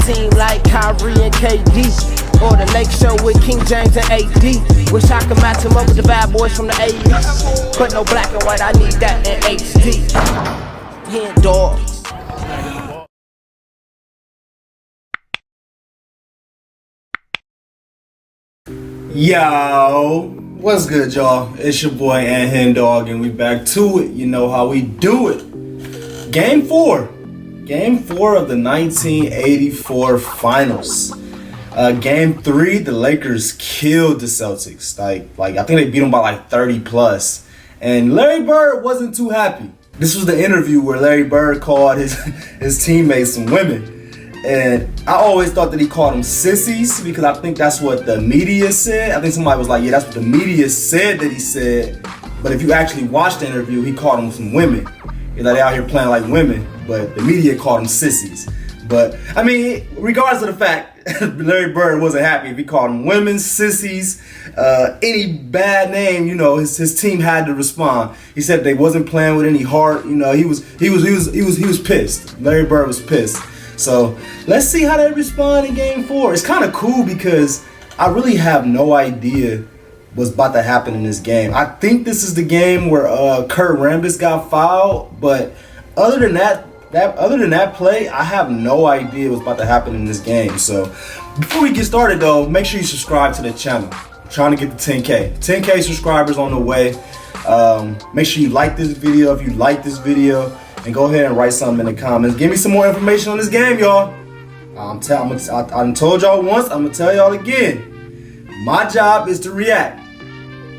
team like Kyrie and KD. Or the Lake Show with King James and AD. Wish I could match him up with the bad boys from the 80s. But no black and white, I need that in HD. HenDawgz. Yo, what's good, y'all? It's your boy HenDawgz, and we back to it. You know how we do it. Game 4 of the 1984 finals. Game 3, the Lakers killed the Celtics. Like I think they beat them by like 30 plus. And Larry Bird wasn't too happy. This was the interview where Larry Bird called his teammates some women. And I always thought that he called them sissies because I think that's what the media said. I think somebody was like, yeah, that's what the media said that he said. But if you actually watch the interview, he called them some women. You're like, they out here playing like women, but the media called them sissies. But, I mean, regardless of the fact, Larry Bird wasn't happy if he called them women, sissies, any bad name, you know, his team had to respond. He said they wasn't playing with any heart, you know, he was pissed. Larry Bird was pissed. So, let's see how they respond in game 4. It's kind of cool because I really have no idea what's about to happen in this game. I think this is the game where Kurt Rambis got fouled, but other than that play, I have no idea what's about to happen in this game. So before we get started though, make sure you subscribe to the channel. I'm trying to get to 10K. 10K subscribers on the way. Make sure you like this video if you like this video, and go ahead and write something in the comments. Give me some more information on this game, y'all. I told y'all once, I'm gonna tell y'all again. My job is to react.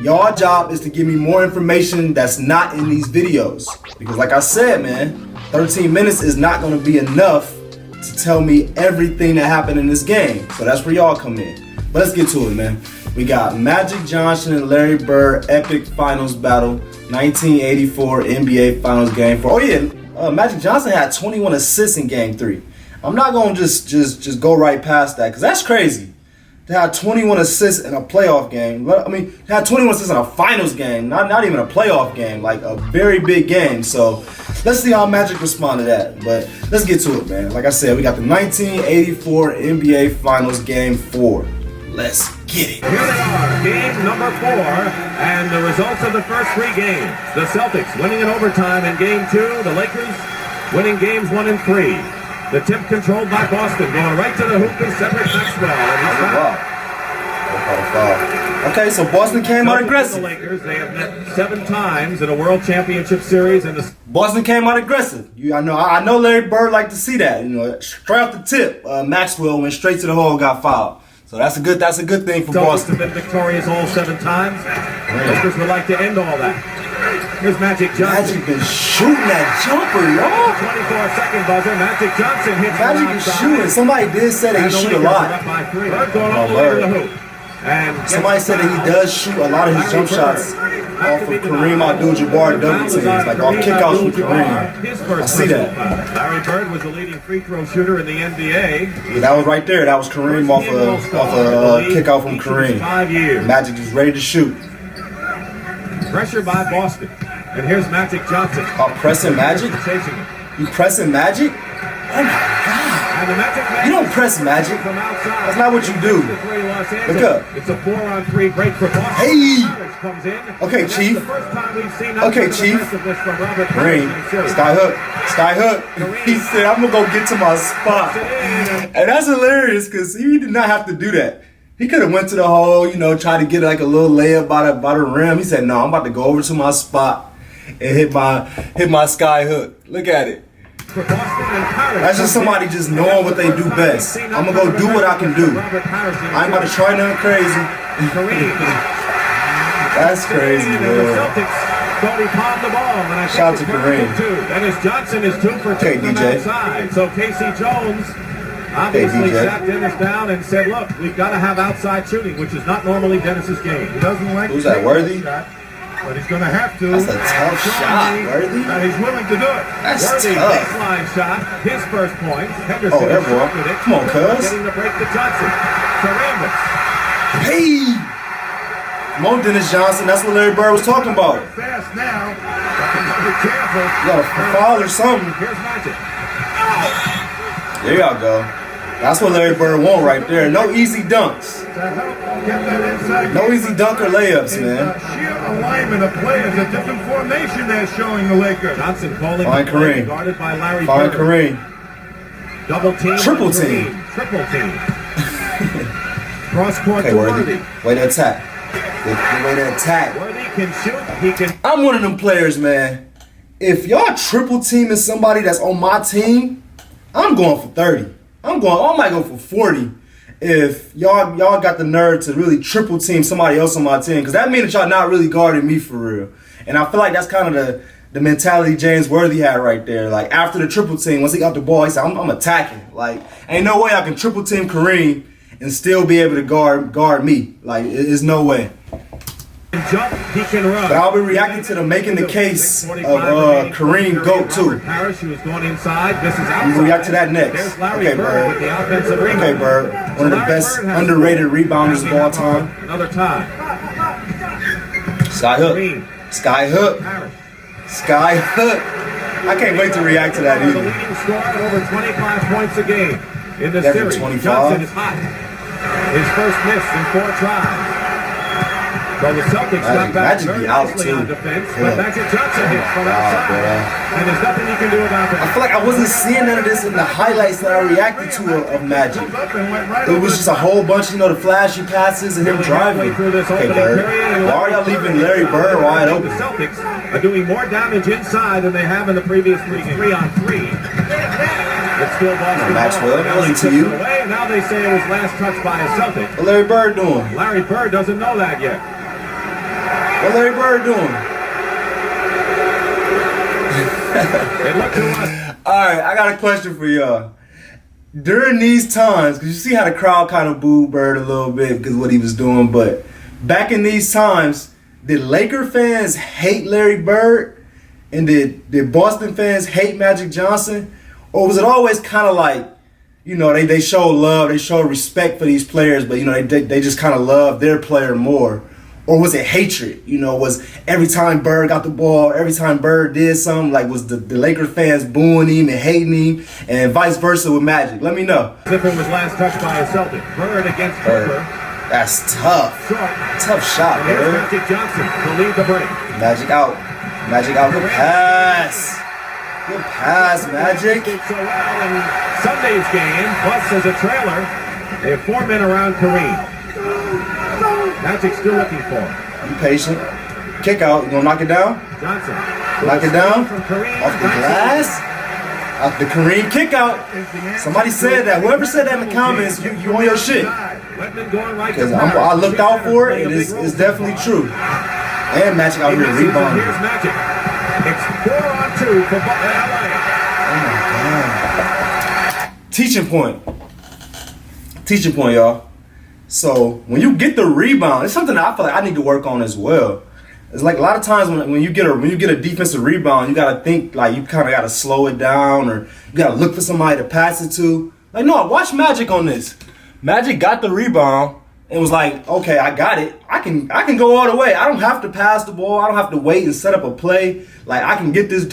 Y'all job is to give me more information that's not in these videos. Because like I said, man, 13 minutes is not going to be enough to tell me everything that happened in this game. So that's where y'all come in. But let's get to it, man. We got Magic Johnson and Larry Bird epic finals battle, 1984 NBA Finals Game 4. Oh yeah, Magic Johnson had 21 assists in Game 3. I'm not going to just go right past that because that's crazy. To have 21 assists in a playoff game. I mean, to have 21 assists in a finals game, not even a playoff game, like a very big game. So let's see how Magic respond to that. But let's get to it, man. Like I said, we got the 1984 NBA Finals Game 4. Let's get it. Here they are, game number 4, and the results of the first 3 games. The Celtics winning in overtime in game 2. The Lakers winning games 1 and 3. The tip controlled by Boston, going right to the hoop is Cedric Maxwell. Okay, so Boston came out aggressive. The Lakers, they have met 7 times in a World Championship Series. Boston came out aggressive. I know Larry Bird liked to see that. You know, straight off the tip, Maxwell went straight to the hole, got fouled. So that's a good thing for Boston. Celtics have been victorious all 7 times. Lakers would like to end all that. Here's Magic Johnson. Magic been shooting that jumper, y'all. 24-second buzzer. Magic Johnson hits Magic is shooting. Somebody did say that he shoot a lot. Somebody said that he does shoot a lot of his jump shots off of Kareem Abdul-Jabbar double teams, like off kickouts from Kareem. I see that. Larry Bird was the leading free throw shooter in the NBA. Yeah, that was right there. That was Kareem off a kickout from Kareem. Magic is ready to shoot. Pressure by Boston. And here's Magic Johnson. Pressing Magic? You pressing Magic? Oh my God. You don't press Magic. That's not what you do. Look up. It's a 4-on-3 break for Boston. Hey! Okay, Chief. Okay, Chief. Green. Sky hook. He said, I'm going to go get to my spot. And that's hilarious because he did not have to do that. He could have went to the hole, you know, tried to get like a little layup by the rim. He said, no, I'm about to go over to my spot and hit my sky hook. Look at it. That's just somebody just knowing what they do best. I'm going to go do what I can do. I ain't about to try nothing crazy. That's crazy, man. Shout out to Kareem. And as Johnson is 2 for 2 from outside. So Casey Jones obviously sat Dennis down and said, look, we've got to have outside shooting, which is not normally Dennis's game. He doesn't like Who's that, Worthy? But he's going to have to. That's a tough shot, Worthy. And he's willing to do it. That's Worthy, tough. baseline shot, his first point. Henderson there, boy. Come on, cuz. Getting the break to Johnson. To Rambis. Hey! Come on, Dennis Johnson. That's what Larry Bird was talking about. Fast now. Be careful. You got a foul or something. Here's Magic. There y'all go. That's what Larry Bird want right there. No easy dunks. No easy dunk or layups, man. Sheer alignment of players, a different formation they're showing the Lakers. Johnson calling Fine the play, Kareem. guarded by Larry Fine Bird. Kareem. Double team. Triple on Kareem. team. Triple team. Cross court Okay, to Worthy. Worthy. Way to attack. The way to attack. Worthy can shoot. He can. I'm one of them players, man. If y'all triple teaming somebody that's on my team, I'm going for 30. I might go for 40 if y'all got the nerve to really triple team somebody else on my team, because that means that y'all not really guarding me for real. And I feel like that's kind of the mentality James Worthy had right there. Like after the triple team, once he got the ball, he said, I'm attacking. Like ain't no way I can triple team Kareem and still be able to guard me. Like it's no way. Jump, he can run. But I'll be reacting to the making the case of Kareem GOAT too. Parrish, who is going inside. This is outside. I'm gonna react to that next. There's Larry Okay, Bird with the offensive rebound. Okay, Bird. One of the best underrated rebounders of all time. Another tie. Sky Hook. Kareem. Sky Hook. Parrish. Sky Hook. I can't wait to react to that The either. leading scorer at over 25 points a game in the Never series. 25. Johnson is hot. His first miss in 4 tries. So the Celtics got back Magic very be out nicely too. on defense, Yeah. but Magic Johnson hits from God, outside. bro. And there's nothing you can do about I that. feel like I wasn't seeing none of this in the highlights that I reacted to of Magic. It was just a whole bunch, the flashy passes and him driving. Through this Okay, opening Bird. period, and Why are y'all leaving Larry Bird wide The open? Celtics are doing more damage inside than they have in the previous 3-on-3. It's still Boston. Maxwell, Now that he wasn't to tips you. it away, and now they say it was last touched by a Celtic. What Larry Bird doing? Larry Bird doesn't know that yet. What Larry Bird doing? It looked to us. Alright, I got a question for y'all. During these times, because you see how the crowd kind of booed Bird a little bit because of what he was doing, but back in these times, did Laker fans hate Larry Bird? And did Boston fans hate Magic Johnson? Or was it always kind of like, they show love, they show respect for these players, but, they just kind of love their player more? Or was it hatred? Was every time Bird got the ball, every time Bird did something, like was the Lakers fans booing him and hating him, and vice versa with Magic? Let me know. As if it was last touched by a Celtic. Bird against Cooper. That's tough. Short. Tough shot, And here's Bird. Magic Johnson to lead the break. Magic out. Magic out. Good pass. Good pass, Magic. Did so well in Sunday's game, plus as a trailer, they have 4 men around Kareem. Magic still looking for him. Be patient. Kick out. You gonna knock it down? Johnson. Knock it down. From Kareem. Off the glass. Off the Kareem kick out. Somebody said that. Whoever said that in the comments, you on your shit. Because I looked out for it, and it's definitely true. And Magic out here rebounding. Here's Magic. It's 4-on-2 for LA. Oh my God. Teaching point. Teaching point, y'all. So when you get the rebound, it's something that I feel like I need to work on as well. It's like a lot of times when you get a defensive rebound, you gotta think like you kind of gotta slow it down, or you gotta look for somebody to pass it to. Like, no, watch Magic on this. Magic got the rebound and was like, okay, I got it. I can go all the way. I don't have to pass the ball. I don't have to wait and set up a play. Like I can get this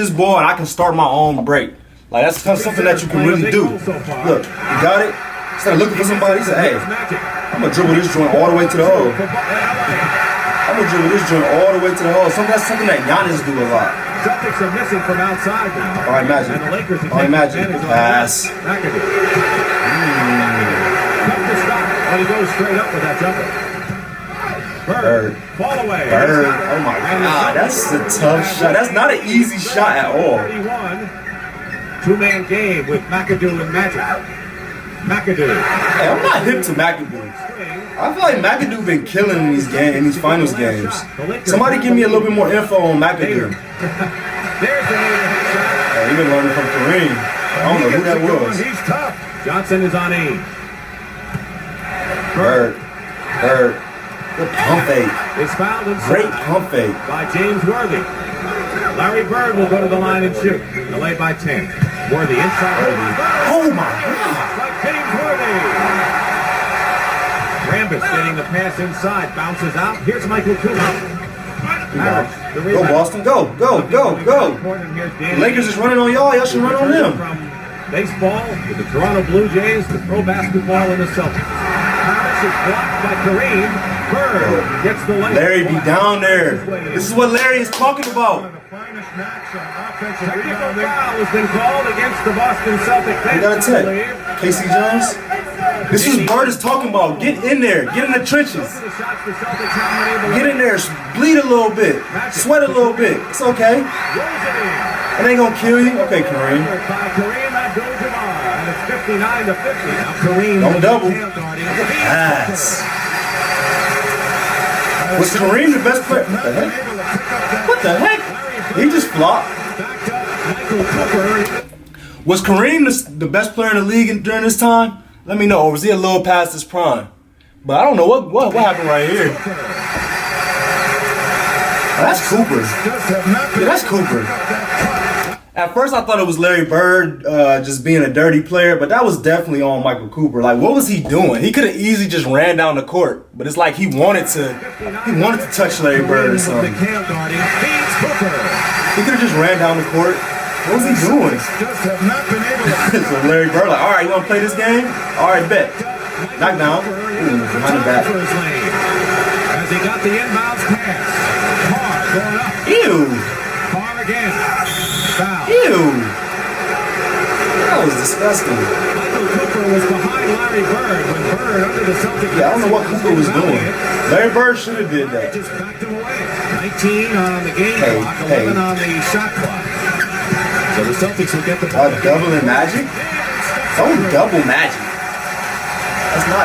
ball and I can start my own break. Like that's kind of something that you can really do. Look, you got it. Instead of looking for somebody, he said, hey, I'm gonna dribble this joint all the way to the hole. I'm gonna dribble this joint all the way to the hole. That's something that Giannis do a lot. Celtics are missing from outside now. All right, Magic. And the Lakers are All right, Magic. Pass. McAdoo. Tough to stop, but he goes straight up with that jumper. Bird. Fall away. Bird. Oh my God, that's a tough shot. That's not an easy shot at all. 31. 2-man game with McAdoo and Magic. McAdoo. Hey, I'm not hip to McAdoo. I feel like McAdoo been killing in these finals games. Somebody give me a little bit more info on McAdoo. There's the shot. Hey, he been learning from Kareem. I don't know who that was. He's tough. Johnson is on E. Bird. Good pump fake. Is fouled inside Great pump fake. by James Worthy. Larry Bird will go to the line and shoot. Delayed by 10. Worthy inside. Oh my God. Like James Worthy. Rambis getting the pass inside. Bounces out. Here's Michael Cooper. Go Boston. Go. The Lakers is running on y'all. Y'all should run on them. baseball with the Toronto Blue Jays, the pro basketball in the Celtics. Thomas is blocked by Kareem. Bird gets the layup. Larry be down there. This is what Larry is talking about. Technical foul has been called against the Boston Celtics. We got a tech. Casey Jones. This is Bird is talking about. Get in there. Get in the trenches. Get in there. Bleed a little bit. Sweat a little bit. It's okay. It ain't gonna kill you. Okay, Kareem. And it's 59 to 50. Now Kareem. Don't double. Yes. Was Kareem the best player? What the heck? What the heck? He just flopped. Was Kareem the best player in the league during this time? Let me know. Or was he a little past his prime? But I don't know what happened right here. Oh, that's Cooper. Yeah, that's Cooper. At first I thought it was Larry Bird just being a dirty player, but that was definitely on Michael Cooper. Like, what was he doing? He could have easily just ran down the court, but it's like he wanted to touch Larry Bird or something. He could have just ran down the court. What was he doing? So Larry Bird, like, all right, you want to play this game? All right, bet. Knock down. Ooh, behind the back. As he got the inbounds pass. Carr going up. Ew. Carr again. Foul. Ew. That was disgusting. Michael Cooper was behind Larry Bird when Bird under the Celtics. Yeah, I don't know what Cooper was doing. Larry Bird should have did that. Just backed him away. 19 on the game clock, 11 on the shot clock. So the Celtics will get the ball. Double and Magic? Don't double Magic.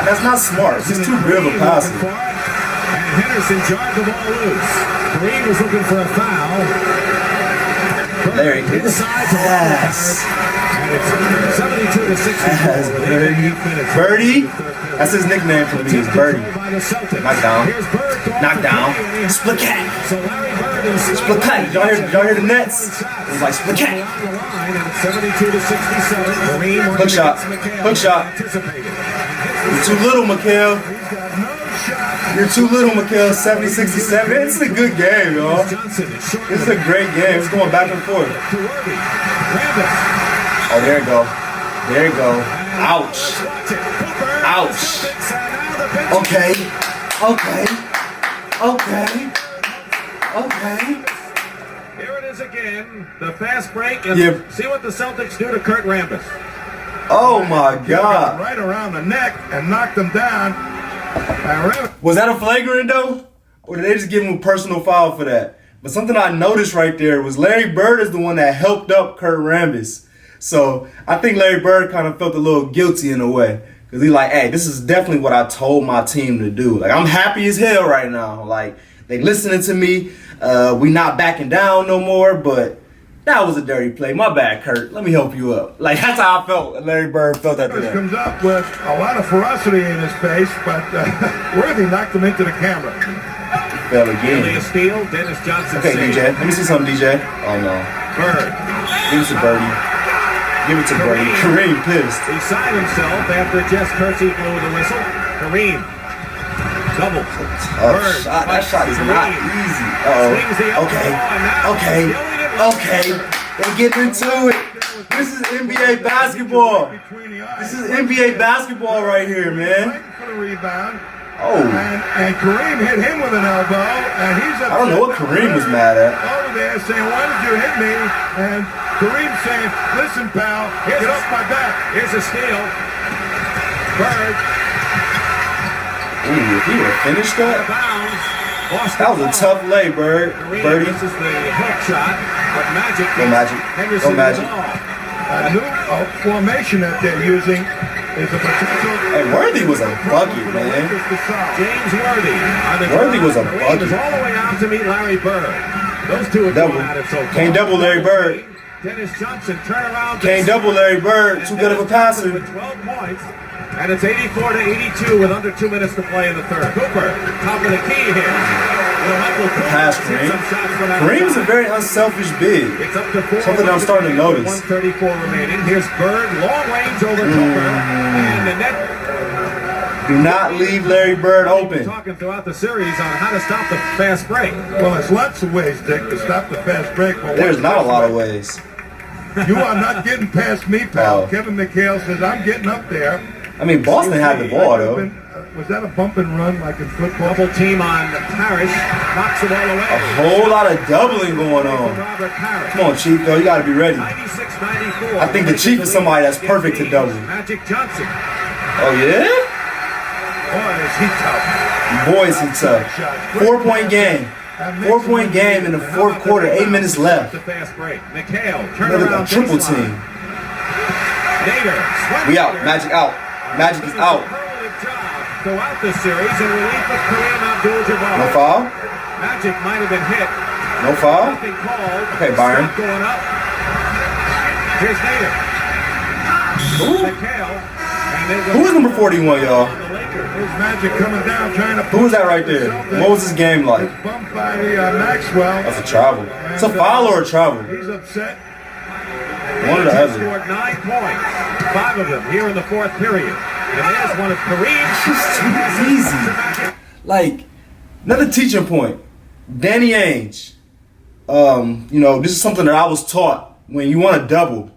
That's not smart. It's just too real of a passer. And Henderson jarred the ball loose. Kareem was looking for a foul. Larry, Inside to yes. And it's 72 to 64. Yes, Birdie. That's his nickname for me. Is Birdie. Knock down. Knock down. Split cat. So Larry Bird is split cat. Did y'all hear the Nets? It was like split cat. 72 to 67. Hook shot. Hook shot. You're too little, Mikhail. You're too little, Mikhail. 70-67. This is a good game, y'all. This is a great game. It's going back and forth. Oh, there you go. There you go. Ouch. Ouch. Okay. Okay. Okay. Okay. Here it is again. The fast break. And see what the Celtics do to Kurt Rambis. Oh my God. Right around the neck and knocked him down. Was that a flagrant though? Or did they just give him a personal foul for that? But something I noticed right there was Larry Bird is the one that helped up Kurt Rambis. So I think Larry Bird kind of felt a little guilty in a way. Because he's like, hey, this is definitely what I told my team to do. Like, I'm happy as hell right now. Like, they listening to me. We not backing down no more, but that was a dirty play. My bad, Kurt. Let me help you up. Like, that's how I felt. Larry Bird felt that today. Comes up with a lot of ferocity in his face, but Worthy knocked him into the camera. Fell again. A steal. Dennis Johnson. Okay, DJ. Let me see something, DJ. Oh, no. Bird. Give it to Birdie. Give it to Birdie. Kareem pissed. He signed himself after Jess Kersey blew the whistle. Kareem. Double. That shot is not easy. Uh-oh. Okay. They're getting into it. This is NBA basketball. This is NBA basketball right here, man. For the rebound. Oh. And Kareem hit him with an elbow, and he's I don't know what Kareem was mad at. Over there saying, why did you hit me? And Kareem saying, listen, pal, get off my back. Here's a steal. Bird. Ooh, if he would have finished that. That was a tough lay, Birdie. This is the hook shot, but Magic. Go Magic. Go Magic. A new formation that they're using is a potential. Hey, Worthy was a bucket, man. James Worthy. Worthy was a bucket. All the way out to meet Larry Bird. Those two are double. At it so far. Can't double Larry Bird. Dennis Johnson turn around. Can't double Larry Bird. Too good of a passer. With 12 points. And it's 84 to 82 with under 2 minutes to play in the third. Cooper, top of the key here. Pass, Kareem. Kareem's a very unselfish big. It's up to 4. Something I'm starting to notice. 134 remaining. Here's Bird, long range over Cooper. And the net. Do not leave Larry Bird open. Talking throughout the series on how to stop the fast break. Well, there's lots of ways, Dick, to stop the fast break. But there's not a lot of ways. You are not getting past me, pal. Oh. Kevin McHale says, I'm getting up there. I mean, Boston had the ball, though. Was that a bump and run like in football? Double team on Parrish. Knocks the ball away. A whole lot of doubling going on. Robert Parrish. Come on, Chief, though. You got to be ready. 96-94. I think the Chief is somebody that's perfect to double. Magic Johnson. Oh, yeah? Boy, is he tough. Boy, is he tough. 4-point game. 4-point game in the fourth quarter. 8 minutes left. The fast break. McHale. Turn Another around. triple baseline. team. Nader. We out. Magic out. Magic is out. Superlative job throughout the series in relief of Kareem Abdul-Jabbar. No foul? Magic might have been hit. No foul? Nothing called. Okay, Byron. Stop going up. Here's Nader. McHale. And there's a- Who is number 41, y'all? The Lakers. Here's Magic coming down, trying to... Who was that right there? What was this game like? It's bumped by Maxwell. That's a travel. It's a foul or a travel? He's upset. One or the other. Scored 9 points. 5 of them here in the fourth period. And there's one of Kareem's. It's too easy. Like, another teaching point. Danny Ainge. This is something that I was taught. When you want to double,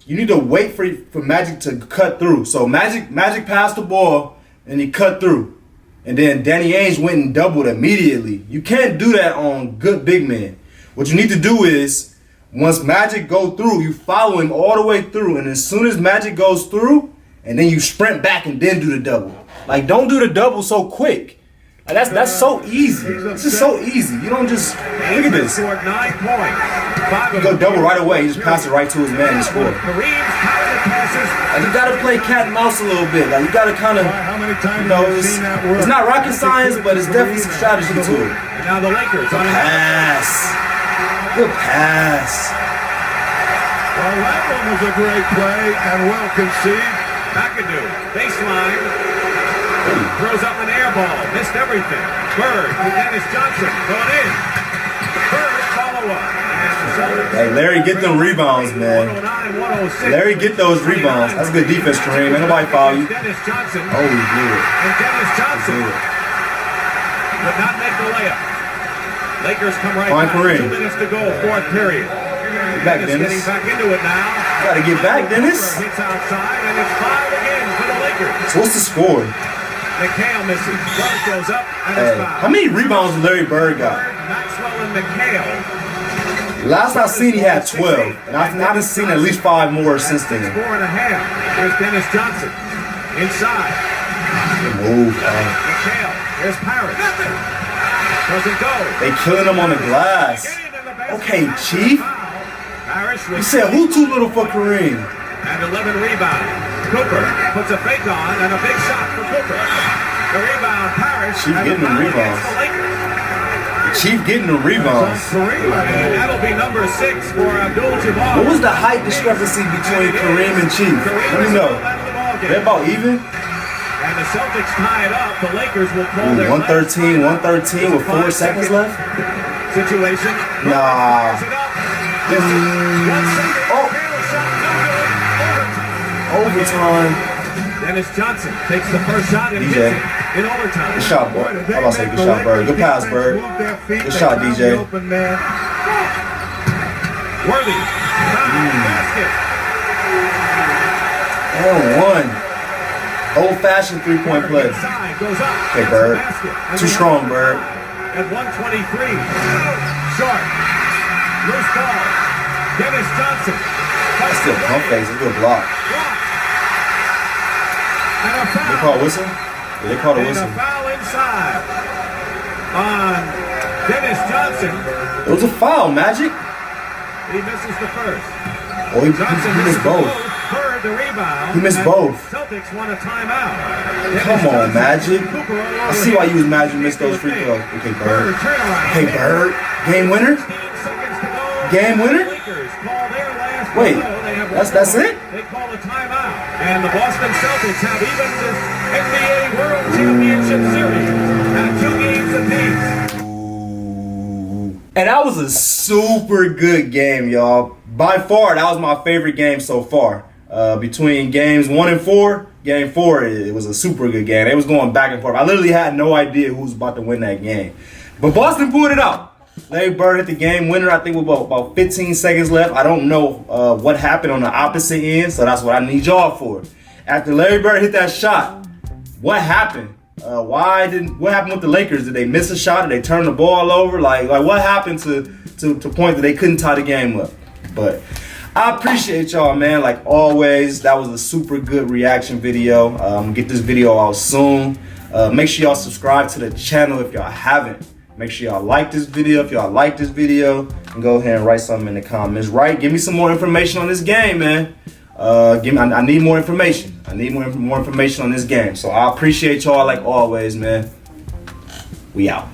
you need to wait for Magic to cut through. So Magic passed the ball and he cut through. And then Danny Ainge went and doubled immediately. You can't do that on good big men. What you need to do is, once Magic go through, you follow him all the way through. And as soon as Magic goes through, and then you sprint back and then do the double. Like, don't do the double so quick. Like, that's so easy. It's just so easy. You don't just, look at this. Scored 9 points. 5 You of go them. double right away. You just pass it right to his man and score. Kareem's power passes. Like, you gotta play cat and mouse a little bit. Like, you gotta kind of, How many times have you seen that work? it's not rocket science, but it's definitely some strategy to it. And now the Lakers on an Pass. Good pass. Well, that one was a great play and well conceived. McAdoo, baseline. Throws up an air ball. Missed everything. Bird to Dennis Johnson. Going in. Bird follow-up. Hey, Larry, get them rebounds, man. 109-106. Larry, get those rebounds. That's good defense, Kareem. Ain't nobody foul you. Dennis Johnson. Oh, he did. And Dennis Johnson He did. would not make the layup. Lakers come right Fine, back. Kareem. 2 minutes to go, fourth period. Back, Dennis Dennis. getting back into it now. Gotta get back, Dennis. Hits outside, and it's 5 again for the Lakers. So what's the score? McHale misses. Bird goes up, and Hey, it's foul. how many rebounds did Larry Bird got? Maxwell and McHale. Last I seen, he had 12. And I've not seen at least 5 more since then. 4.5. Here's Dennis Johnson. Inside. Move, McHale. Here's Parrish. Doesn't go. They killing him on the glass. Get into the basket. Okay, Chief. Parrish You with said who too little for Kareem? and 11 rebounds. Cooper puts a fake on and a big shot for Cooper. The rebound, Parrish. Chief and getting the the foul rebounds. against the Lakers. Chief getting the rebounds. And that'll be number 6 for Abdul-Jabbar. What was the height discrepancy between Kareem and Chief? Let me know. They're about even? And the Celtics tie it up. The Lakers will call their 113 with 4 seconds left? situation. Nah. Fires it up. Oh. Overtime. Overtime. Dennis Johnson takes the first shot and DJ. hits it in overtime. Good shot, boy. I'm about to say good shot, Bird. Good pass, Bird. Good shot, DJ. Worthy. Basket. And 1. Old-fashioned three-point play. Inside, goes up. Okay, Bird. Too strong, Bird. At 123. Short. Loose ball. Dennis Johnson. That's still pump face. It's a good block. And a foul. They call a whistle? Yeah, they called a And whistle. a foul inside on Dennis Johnson. It was a foul, Magic. He misses the first. Oh, he Johnson missed misses both. Bird the rebound. He missed And both. Celtics want a timeout. Come on, Magic. Cooper all I over see him. why you was mad you missed those free throws. Okay, Bird. turnaround. Okay, Bird. Game winner? 15 seconds to go. Game winner? Lakers call their last Wait, blow. They have that's it? They call a timeout. And the Boston Celtics have even this NBA World Championship Series at 2 games apiece. And that was a super good game, y'all. By far, that was my favorite game so far. Between games 1 and 4, game 4, it was a super good game. It was going back and forth. I literally had no idea who was about to win that game. But Boston pulled it out. Larry Bird hit the game winner, I think with about 15 seconds left. I don't know what happened on the opposite end, so that's what I need y'all for. After Larry Bird hit that shot, what happened? What happened with the Lakers? Did they miss a shot? Did they turn the ball over? Like what happened to point that they couldn't tie the game up? But I appreciate y'all, man. Like always, that was a super good reaction video. Get this video out soon. Make sure y'all subscribe to the channel if y'all haven't. Make sure y'all like this video if y'all like this video, and go ahead and write something in the comments. Right? Give me some more information on this game, man. I need more information. I need more information on this game. So I appreciate y'all like always, man. We out.